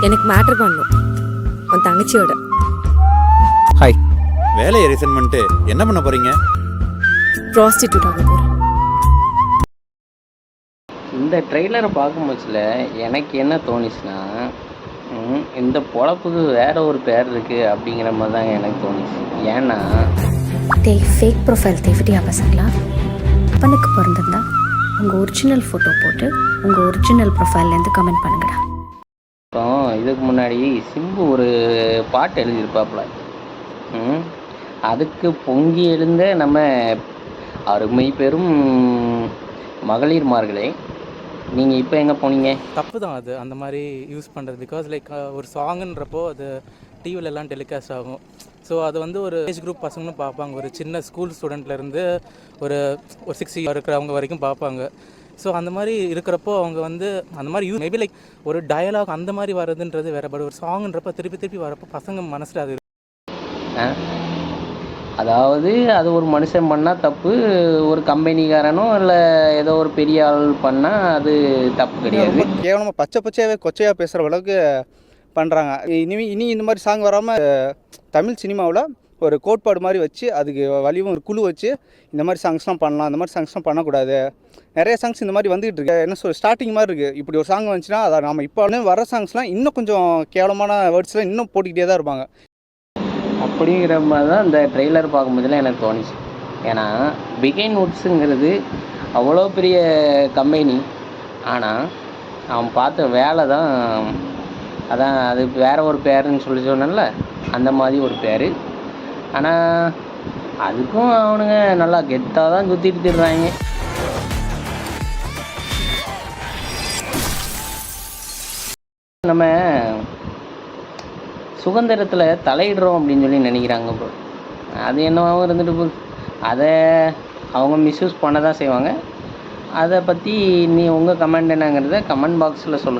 எனக்கு மேட்ரு பண்ணும் உன் தங்கச்சியோட. ஹாய். வேலையை ரிசைன் பண்ணிட்டு என்ன பண்ண போறீங்க? ப்ராஸ்டிடியூட் ஆக போகிறேன். இந்த ட்ரெய்லரை பார்க்கும்போதுல எனக்கு என்ன தோணுச்சுன்னா, இந்த பொழப்புக்கு வேற ஒரு பேர் இருக்குது அப்படிங்கிற மாதிரி தாங்க எனக்கு தோணுச்சு. ஏன்னா ஃபேக் ப்ரொஃபைல் தேவையா பசங்களா? அப்பனுக்கு பிறந்திருந்தா உங்கள் ஒரிஜினல் ஃபோட்டோ போட்டு உங்கள் ஒரிஜினல் ப்ரொஃபைல்லேருந்து கமெண்ட் பண்ணுங்கடா. இப்போ இதுக்கு முன்னாடி சிம்பு ஒரு பாட்டு எழுதியிருப்பாப்புல. அதுக்கு பொங்கி எழுந்த நம்ம அருமை பெரும் மகளிர்மார்களே, நீங்கள் இப்போ எங்கே போனீங்க? தப்பு தான் அது அந்த மாதிரி யூஸ் பண்ணுறது. பிகாஸ் லைக் ஒரு சாங்குன்றப்போ அது டிவிலெல்லாம் டெலிகாஸ்ட் ஆகும். ஸோ அது வந்து ஒரு ஏஜ் குரூப் பசங்களும் பார்ப்பாங்க. ஒரு சின்ன ஸ்கூல் ஸ்டூடெண்ட்லேருந்து ஒரு 60 இருக்கிறவங்க வரைக்கும் பார்ப்பாங்க. ஸோ அந்த மாதிரி இருக்கிறப்போ அவங்க வந்து அந்த மாதிரி மேபி லைக் ஒரு டயலாக் அந்த மாதிரி வர்றதுன்றது வேறு. பட் ஒரு சாங்குன்றப்போ திருப்பி வரப்போ பசங்க மனசில் அது அதாவது அது ஒரு மனுஷன் பண்ணால் தப்பு, ஒரு கம்பெனிக்காரனோ இல்லை ஏதோ ஒரு பெரிய ஆள் பண்ணால் அது தப்பு கிடையாது. கேவலமாக பச்சையாகவே கொச்சையாக பேசுகிற அளவுக்கு பண்ணுறாங்க. இனி இந்த மாதிரி சாங் வராமல் தமிழ் சினிமாவில் ஒரு கோட்பாடு மாதிரி வச்சு அதுக்கு வலியும் ஒரு குழு வச்சு இந்த மாதிரி சாங்ஸ்லாம் பண்ணலாம், இந்த மாதிரி சாங்ஸ்லாம் பண்ணக்கூடாது. நிறைய சாங்ஸ் இந்த மாதிரி வந்துகிட்டு இருக்கு. என்ன சொல்ற, ஸ்டார்டிங் மாதிரி இருக்குது. இப்படி ஒரு சாங் வந்துச்சுன்னா அதை நம்ம இப்போ வர சாங்ஸ்லாம் இன்னும் கொஞ்சம் கேவலமான வேர்ட்ஸ்லாம் இன்னும் போட்டுக்கிட்டே தான் இருப்பாங்க. அப்படிங்கிற மாதிரி தான் இந்த ட்ரெய்லர் பார்க்கும்போதுலாம் எனக்கு தோணுச்சு. ஏன்னா பிகைன் வுட்ஸுங்கிறது அவ்வளோ பெரிய கம்பெனி, ஆனால் அவன் பார்த்த வேலை தான் அதான் அது வேறு ஒரு பேருன்னு சொல்லி சொன்னேன்ல, அந்த மாதிரி ஒரு பேர். ஆனால் அதுக்கும் அவனுங்க நல்லா கெத்தாக தான் சுற்றிட்டு திடுறாங்க. நம்ம சுதந்திரத்தில் தலையிடுறோம் அப்படின்னு சொல்லி நினைக்கிறாங்க ப்ரோ. அது என்னவாகவும் இருந்துட்டு போகுது. அதை அவங்க மிஸ்யூஸ் பண்ண தான் செய்வாங்க. அதை பற்றி நீ உங்கள் கமெண்ட் என்னங்கிறத கமெண்ட் பாக்ஸில் சொல்லுங்கள்.